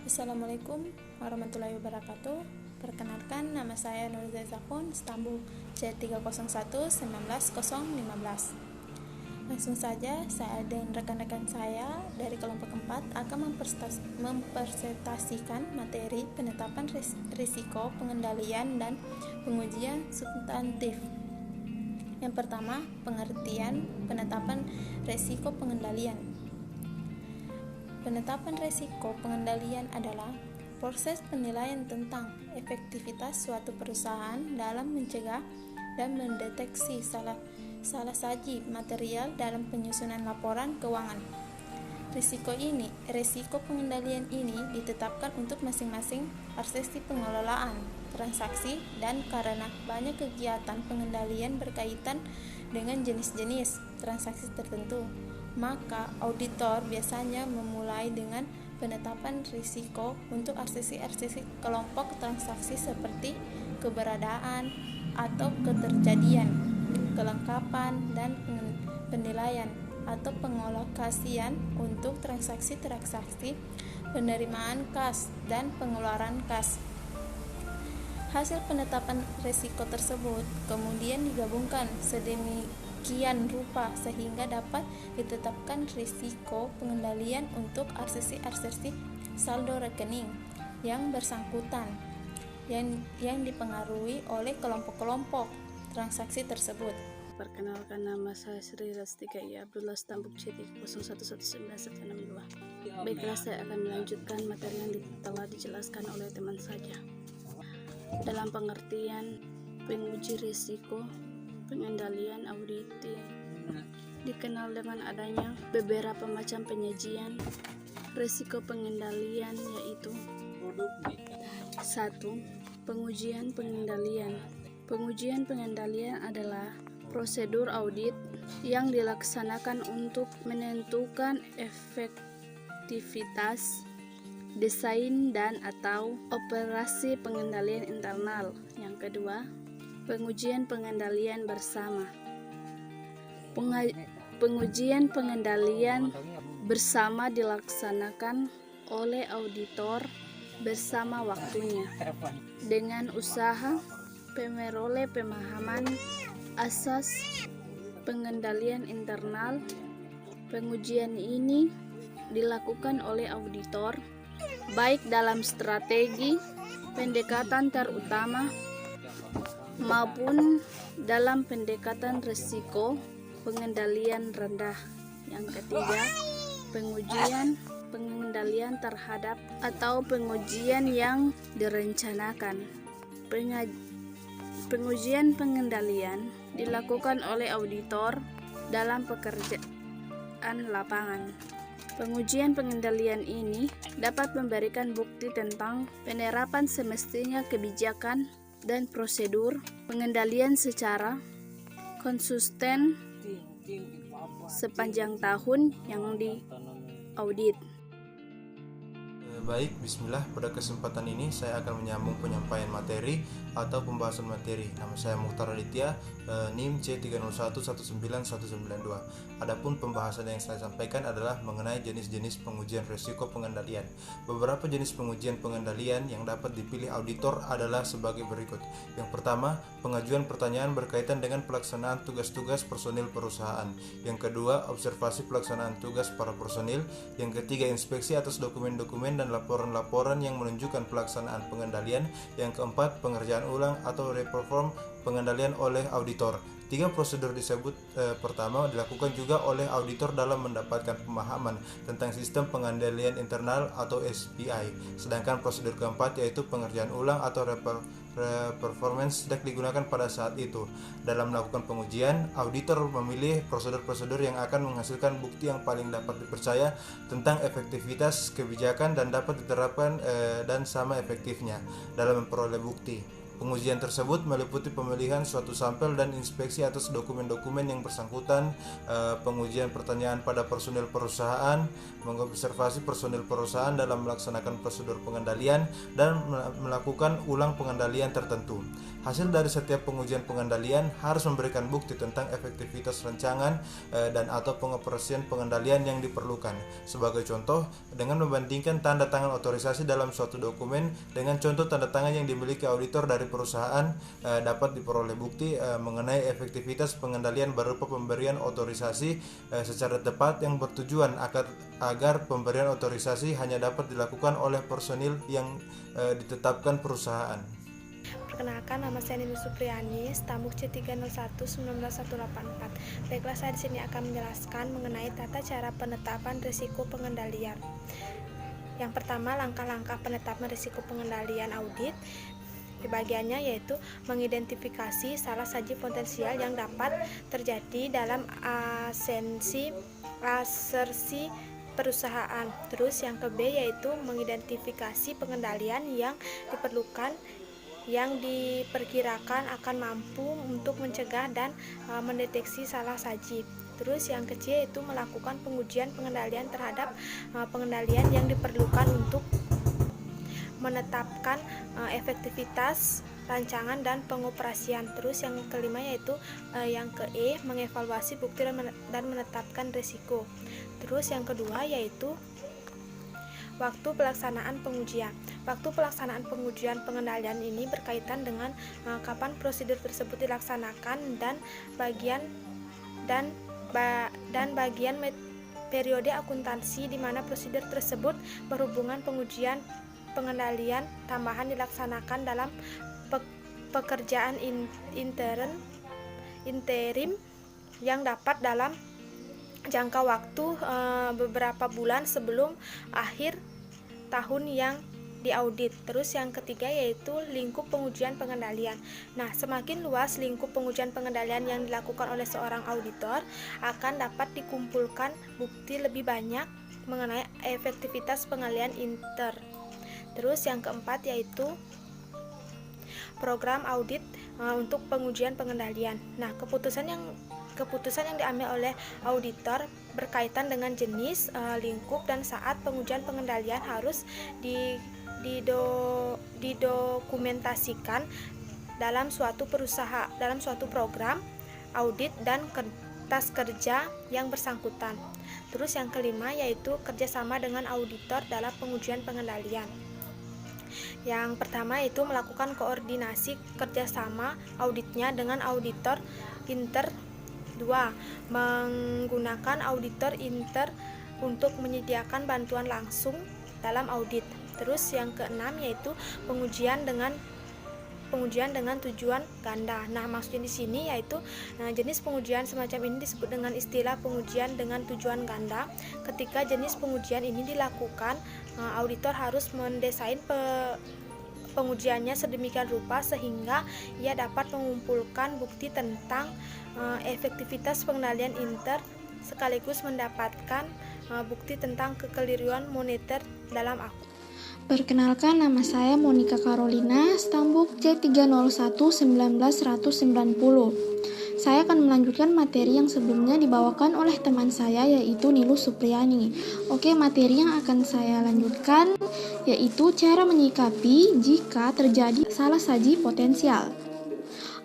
Assalamualaikum warahmatullahi wabarakatuh. Perkenalkan, nama saya Nurza Zafon, stambuk C301-19015. Langsung saja, saya dan rekan-rekan saya dari kelompok 4 akan mempresentasikan materi penetapan risiko, pengendalian, dan pengujian substantif. Yang pertama, pengertian penetapan risiko pengendalian. Penetapan risiko pengendalian adalah proses penilaian tentang efektivitas suatu perusahaan dalam mencegah dan mendeteksi salah saji material dalam penyusunan laporan keuangan. Risiko pengendalian ini ditetapkan untuk masing-masing aspek pengelolaan transaksi, dan karena banyak kegiatan pengendalian berkaitan dengan jenis-jenis transaksi tertentu, maka auditor biasanya memulai dengan penetapan risiko untuk aspek-aspek kelompok transaksi seperti keberadaan atau keterjadian, kelengkapan, dan penilaian atau pengalokasian untuk transaksi-transaksi penerimaan kas dan pengeluaran kas. Hasil penetapan risiko tersebut kemudian digabungkan sedemikian rupa sehingga dapat ditetapkan risiko pengendalian untuk arsesi saldo rekening yang bersangkutan yang dipengaruhi oleh kelompok-kelompok transaksi tersebut. Perkenalkan, nama saya Sri Rastika Abdullah, stambuk C301-19162. Baiklah, saya akan melanjutkan materi yang telah dijelaskan oleh teman saja. Dalam pengertian penguji risiko, pengendalian auditing dikenal dengan adanya beberapa macam penyajian risiko pengendalian, yaitu 1. Pengujian pengendalian. Pengujian pengendalian adalah prosedur audit yang dilaksanakan untuk menentukan efektivitas desain dan atau operasi pengendalian internal. Yang kedua, pengujian pengendalian bersama. Pengujian pengendalian bersama dilaksanakan oleh auditor bersama waktunya dengan usaha memperoleh pemahaman asas pengendalian internal. Pengujian ini dilakukan oleh auditor baik dalam strategi pendekatan terutama maupun dalam pendekatan risiko pengendalian rendah. Yang ketiga, pengujian pengendalian terhadap atau pengujian yang direncanakan. Pengujian pengendalian dilakukan oleh auditor dalam pekerjaan lapangan. Pengujian pengendalian ini dapat memberikan bukti tentang penerapan semestinya kebijakan dan prosedur pengendalian secara konsisten sepanjang tahun yang diaudit. Baik, bismillah. Pada kesempatan ini saya akan menyambung penyampaian materi atau pembahasan materi. Nama saya Mukhtar Aditya, NIM C301-19192. Adapun pembahasan yang saya sampaikan adalah mengenai jenis-jenis pengujian risiko pengendalian. Beberapa jenis pengujian pengendalian yang dapat dipilih auditor adalah sebagai berikut. Yang pertama, pengajuan pertanyaan berkaitan dengan pelaksanaan tugas-tugas personil perusahaan. Yang kedua, observasi pelaksanaan tugas para personil. Yang ketiga, inspeksi atas dokumen-dokumen dan laporan-laporan yang menunjukkan pelaksanaan pengendalian. Yang keempat, pengerjaan ulang atau reperform pengendalian oleh auditor. Tiga prosedur disebut pertama dilakukan juga oleh auditor dalam mendapatkan pemahaman tentang sistem pengendalian internal atau SPI. Sedangkan prosedur keempat yaitu pengerjaan ulang atau performance sedang digunakan pada saat itu. Dalam melakukan pengujian, auditor memilih prosedur-prosedur yang akan menghasilkan bukti yang paling dapat dipercaya tentang efektivitas kebijakan dan dapat diterapkan dan sama efektifnya dalam memperoleh bukti. Pengujian tersebut meliputi pemilihan suatu sampel dan inspeksi atas dokumen-dokumen yang bersangkutan, pengujian pertanyaan pada personil perusahaan, mengobservasi personil perusahaan dalam melaksanakan prosedur pengendalian, dan melakukan ulang pengendalian tertentu. Hasil dari setiap pengujian pengendalian harus memberikan bukti tentang efektivitas rancangan dan atau pengoperasian pengendalian yang diperlukan. Sebagai contoh, dengan membandingkan tanda tangan otorisasi dalam suatu dokumen dengan contoh tanda tangan yang dimiliki auditor dari perusahaan, dapat diperoleh bukti mengenai efektivitas pengendalian berupa pemberian otorisasi secara tepat yang bertujuan agar pemberian otorisasi hanya dapat dilakukan oleh personil yang ditetapkan perusahaan. Perkenalkan, nama saya Nini Supriyani, Stambuk C301-19184. Baiklah, saya di sini akan menjelaskan mengenai tata cara penetapan risiko pengendalian. Yang pertama, langkah-langkah penetapan risiko pengendalian audit. Di bagiannya yaitu mengidentifikasi salah saji potensial yang dapat terjadi dalam asersi perusahaan. Terus yang ke B yaitu mengidentifikasi pengendalian yang diperlukan yang diperkirakan akan mampu untuk mencegah dan mendeteksi salah saji. Terus yang ke C yaitu melakukan pengujian pengendalian terhadap pengendalian yang diperlukan untuk menetapkan efektivitas rancangan dan pengoperasian. Terus yang kelima yaitu yang ke E, mengevaluasi bukti dan menetapkan risiko. Terus yang kedua yaitu waktu pelaksanaan pengujian. Waktu pelaksanaan pengujian pengendalian ini berkaitan dengan kapan prosedur tersebut dilaksanakan dan bagian periode akuntansi di mana prosedur tersebut berhubungan pengujian pengendalian tambahan dilaksanakan dalam pekerjaan interim yang dapat dalam jangka waktu beberapa bulan sebelum akhir tahun yang diaudit. Terus yang ketiga yaitu lingkup pengujian pengendalian. Nah, semakin luas lingkup pengujian pengendalian yang dilakukan oleh seorang auditor, akan dapat dikumpulkan bukti lebih banyak mengenai efektivitas pengendalian inter. Terus yang keempat yaitu program audit untuk pengujian pengendalian. Nah, keputusan yang diambil oleh auditor berkaitan dengan jenis, lingkup, dan saat pengujian pengendalian harus didokumentasikan dalam suatu program audit dan kertas kerja yang bersangkutan. Terus yang kelima yaitu kerjasama dengan auditor dalam pengujian pengendalian. Yang pertama itu melakukan koordinasi kerjasama auditnya dengan auditor inter. 2. Menggunakan auditor inter untuk menyediakan bantuan langsung dalam audit. Terus yang keenam yaitu pengujian dengan tujuan ganda. Nah, maksudnya di sini yaitu jenis pengujian semacam ini disebut dengan istilah pengujian dengan tujuan ganda. Ketika jenis pengujian ini dilakukan, auditor harus mendesain pengujiannya sedemikian rupa sehingga ia dapat mengumpulkan bukti tentang efektivitas pengendalian inter sekaligus mendapatkan bukti tentang kekeliruan moneter dalam akun. Perkenalkan, nama saya Monica Carolina, Stambuk C301-19190. Saya akan melanjutkan materi yang sebelumnya dibawakan oleh teman saya yaitu Nilus Supriyani. Oke, materi yang akan saya lanjutkan yaitu cara menyikapi jika terjadi salah saji potensial.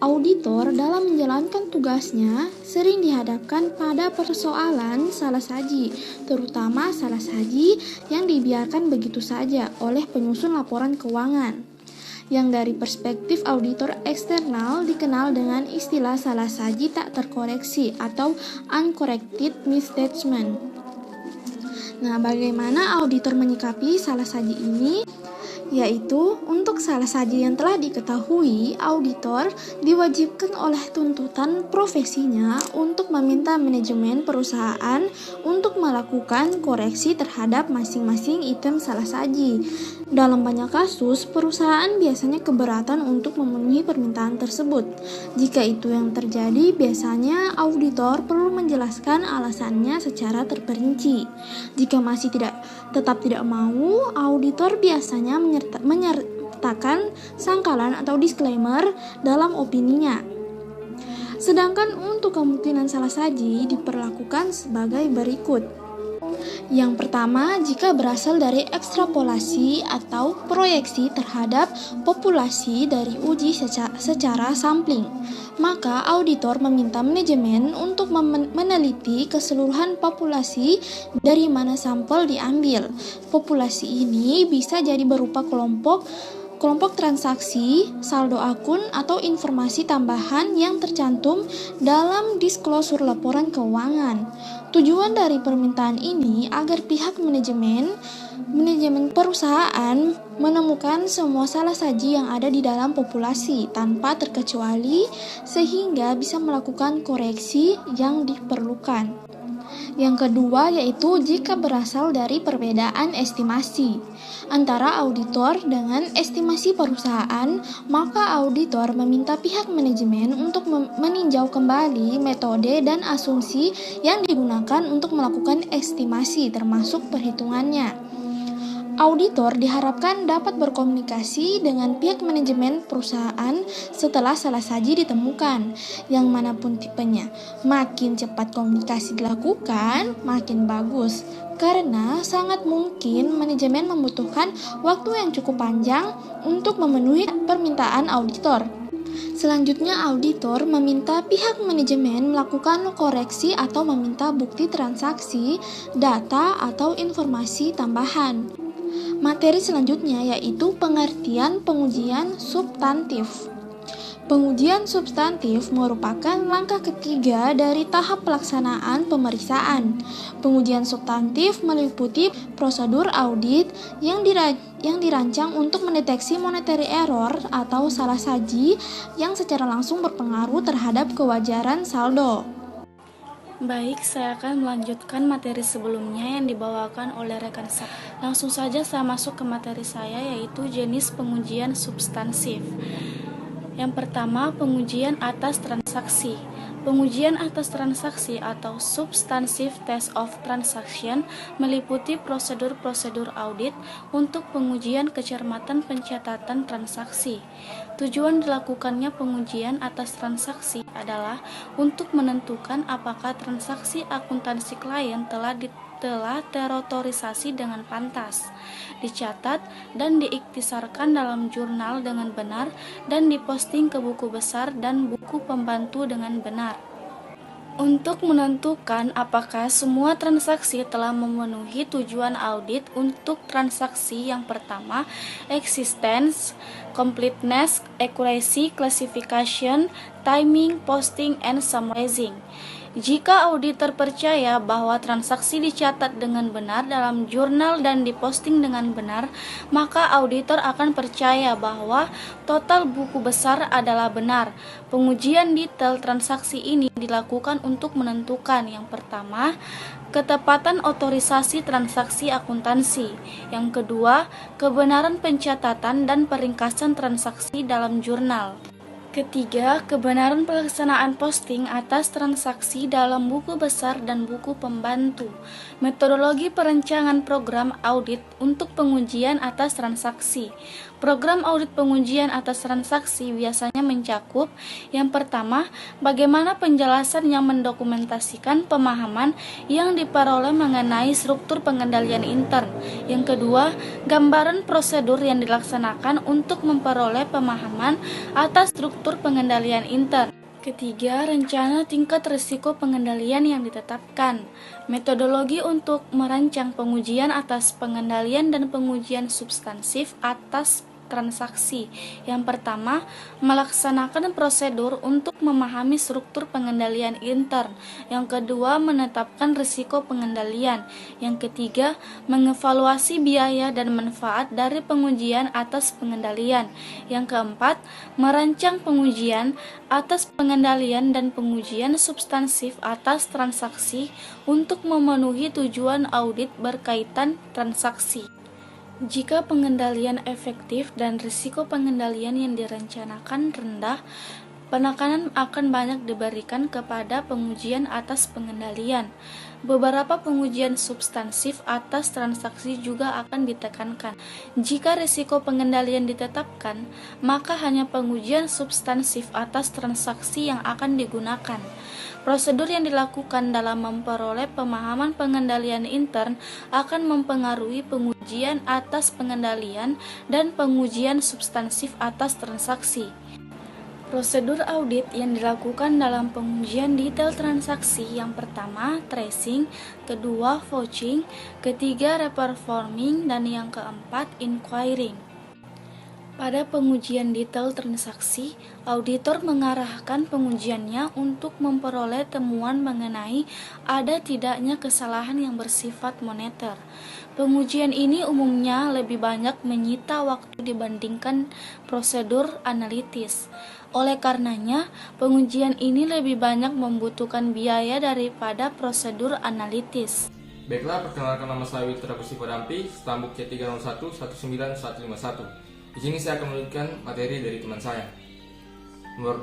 Auditor dalam menjalankan tugasnya sering dihadapkan pada persoalan salah saji, terutama salah saji yang dibiarkan begitu saja oleh penyusun laporan keuangan, yang dari perspektif auditor eksternal dikenal dengan istilah salah saji tak terkoreksi atau uncorrected misstatement. Nah, bagaimana auditor menyikapi salah saji ini? Yaitu untuk salah saji yang telah diketahui, auditor diwajibkan oleh tuntutan profesinya untuk meminta manajemen perusahaan untuk melakukan koreksi terhadap masing-masing item salah saji. Dalam banyak kasus, perusahaan biasanya keberatan untuk memenuhi permintaan tersebut. Jika itu yang terjadi, biasanya auditor perlu menjelaskan alasannya secara terperinci. Jika masih tetap tidak mau, auditor biasanya menyertakan sangkalan atau disclaimer dalam opininya. Sedangkan untuk kemungkinan salah saji diperlakukan sebagai berikut. Yang pertama, jika berasal dari ekstrapolasi atau proyeksi terhadap populasi dari uji secara sampling, maka auditor meminta manajemen untuk meneliti keseluruhan populasi dari mana sampel diambil. Populasi ini bisa jadi berupa kelompok transaksi, saldo akun, atau informasi tambahan yang tercantum dalam disklosur laporan keuangan. Tujuan dari permintaan ini agar pihak manajemen perusahaan menemukan semua salah saji yang ada di dalam populasi tanpa terkecuali sehingga bisa melakukan koreksi yang diperlukan. Yang kedua yaitu jika berasal dari perbedaan estimasi antara auditor dengan estimasi perusahaan, maka auditor meminta pihak manajemen untuk meninjau kembali metode dan asumsi yang digunakan untuk melakukan estimasi termasuk perhitungannya. Auditor diharapkan dapat berkomunikasi dengan pihak manajemen perusahaan setelah salah saji ditemukan, yang manapun tipenya. Makin cepat komunikasi dilakukan, makin bagus, karena sangat mungkin manajemen membutuhkan waktu yang cukup panjang untuk memenuhi permintaan auditor. Selanjutnya, auditor meminta pihak manajemen melakukan koreksi atau meminta bukti transaksi, data, atau informasi tambahan. Materi selanjutnya yaitu pengertian pengujian substantif. Pengujian substantif merupakan langkah ketiga dari tahap pelaksanaan pemeriksaan. Pengujian substantif meliputi prosedur audit yang dirancang untuk mendeteksi monetary error atau salah saji yang secara langsung berpengaruh terhadap kewajaran saldo. Baik, saya akan melanjutkan materi sebelumnya yang dibawakan oleh rekan saya. Langsung saja saya masuk ke materi saya, yaitu jenis pengujian substansif. Yang pertama, pengujian atas transaksi. Pengujian atas transaksi atau substantive test of transaction meliputi prosedur-prosedur audit untuk pengujian kecermatan pencatatan transaksi. Tujuan dilakukannya pengujian atas transaksi adalah untuk menentukan apakah transaksi akuntansi klien telah terotorisasi dengan pantas, dicatat dan diiktisarkan dalam jurnal dengan benar, dan diposting ke buku besar dan buku pembantu dengan benar. Untuk menentukan apakah semua transaksi telah memenuhi tujuan audit untuk transaksi yang pertama, existence, completeness, accuracy, classification, timing, posting, and summarizing. Jika auditor percaya bahwa transaksi dicatat dengan benar dalam jurnal dan diposting dengan benar, maka auditor akan percaya bahwa total buku besar adalah benar. Pengujian detail transaksi ini dilakukan untuk menentukan yang pertama, ketepatan otorisasi transaksi akuntansi. Yang kedua, kebenaran pencatatan dan peringkasan transaksi dalam jurnal. Ketiga, kebenaran pelaksanaan posting atas transaksi dalam buku besar dan buku pembantu. Metodologi perencanaan program audit untuk pengujian atas transaksi. Program audit pengujian atas transaksi biasanya mencakup yang pertama, bagaimana penjelasan yang mendokumentasikan pemahaman yang diperoleh mengenai struktur pengendalian intern. Yang kedua, gambaran prosedur yang dilaksanakan untuk memperoleh pemahaman atas struktur pengendalian intern. Ketiga, rencana tingkat risiko pengendalian yang ditetapkan. Metodologi untuk merancang pengujian atas pengendalian dan pengujian substansif atas transaksi. Yang pertama, melaksanakan prosedur untuk memahami struktur pengendalian intern. Yang kedua, menetapkan risiko pengendalian. Yang ketiga, mengevaluasi biaya dan manfaat dari pengujian atas pengendalian. Yang keempat, merancang pengujian atas pengendalian dan pengujian substansif atas transaksi untuk memenuhi tujuan audit berkaitan transaksi. Jika pengendalian efektif dan risiko pengendalian yang direncanakan rendah, Penekanan akan banyak diberikan kepada pengujian atas pengendalian. Beberapa pengujian substansif atas transaksi juga akan ditekankan. Jika risiko pengendalian ditetapkan, maka hanya pengujian substansif atas transaksi yang akan digunakan. Prosedur yang dilakukan dalam memperoleh pemahaman pengendalian intern akan mempengaruhi pengujian atas pengendalian dan pengujian substansif atas transaksi. Prosedur audit yang dilakukan dalam pengujian detail transaksi yang pertama, tracing, kedua, vouching, ketiga, reperforming, dan yang keempat, inquiring. Pada pengujian detail transaksi, auditor mengarahkan pengujiannya untuk memperoleh temuan mengenai ada tidaknya kesalahan yang bersifat moneter. Pengujian ini umumnya lebih banyak menyita waktu dibandingkan prosedur analitis. Oleh karenanya, pengujian ini lebih banyak membutuhkan biaya daripada prosedur analitis. Baiklah, perkenalkan nama saya Witra Kusipodampi, stambuk C301-19151. Di sini saya akan melanjutkan materi dari teman saya. Nomor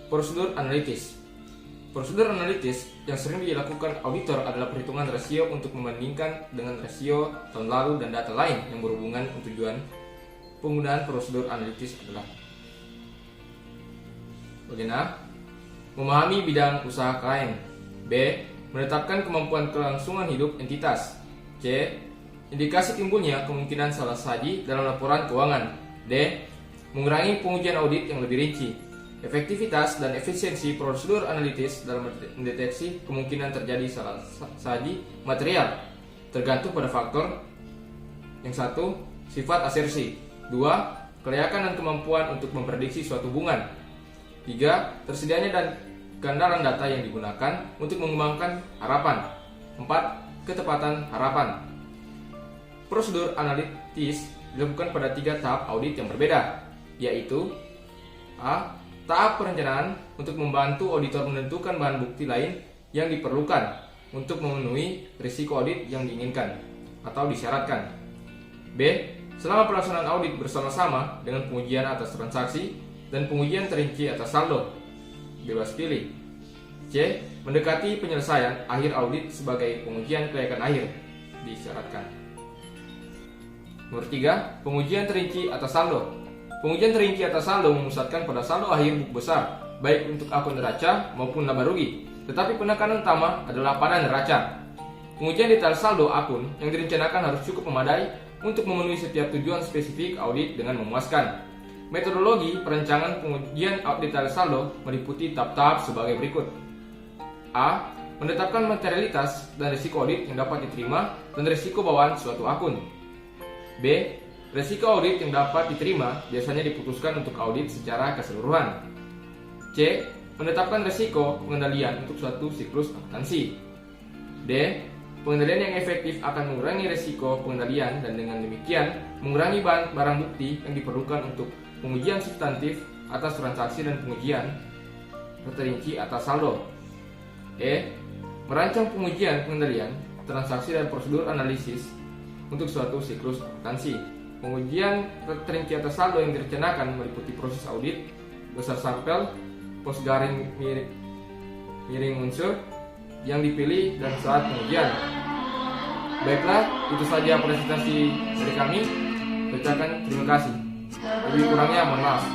2, prosedur analitis. Prosedur analitis yang sering dilakukan auditor adalah perhitungan rasio untuk membandingkan dengan rasio tahun lalu dan data lain yang berhubungan. Tujuan penggunaan prosedur analitis adalah A. Memahami bidang usaha klien. B. Menetapkan kemampuan kelangsungan hidup entitas. C. Indikasi timbulnya kemungkinan salah saji dalam laporan keuangan. D. Mengurangi pengujian audit yang lebih rinci. Efektivitas dan efisiensi prosedur analitis dalam mendeteksi kemungkinan terjadi salah saji material tergantung pada faktor yang satu, sifat asersi. 2. Kelayakan dan kemampuan untuk memprediksi suatu hubungan. 3. Tersedianya dan keandalan data yang digunakan untuk mengembangkan harapan. 4. Ketepatan harapan. Prosedur analitis dilakukan pada 3 tahap audit yang berbeda, yaitu A. Tahap perencanaan untuk membantu auditor menentukan bahan bukti lain yang diperlukan untuk memenuhi risiko audit yang diinginkan atau disyaratkan. B. Selama pelaksanaan audit bersama-sama dengan pengujian atas transaksi dan pengujian terinci atas saldo, bebas pilih. C. Mendekati penyelesaian akhir audit sebagai pengujian kelayakan akhir, disyaratkan. Nomor 3. Pengujian terinci atas saldo. Pengujian terinci atas saldo memusatkan pada saldo akhir buku besar, baik untuk akun neraca maupun laba rugi, tetapi penekanan utama adalah pada neraca. Pengujian detail saldo akun yang direncanakan harus cukup memadai untuk memenuhi setiap tujuan spesifik audit dengan memuaskan. Metodologi perencanaan pengujian detail saldo meliputi tahap-tahap sebagai berikut. A. Menetapkan materialitas dan risiko audit yang dapat diterima dan risiko bawaan suatu akun. B. Risiko audit yang dapat diterima biasanya diputuskan untuk audit secara keseluruhan. C. Menetapkan risiko pengendalian untuk suatu siklus akuntansi. D. Pengendalian yang efektif akan mengurangi risiko pengendalian dan dengan demikian mengurangi barang bukti yang diperlukan untuk pengujian substantif atas transaksi dan pengujian terperinci atas saldo. E. Merancang pengujian pengendalian, transaksi dan prosedur analisis untuk suatu siklus akuntansi. Pengujian terperinci atas saldo yang direncanakan meliputi proses audit, besar sampel, pos garing miring unsur yang dipilih dan saat pengujian. Baiklah, itu saja presentasi dari kami. Ucapkan terima kasih. Lebih kurangnya mohon maaf.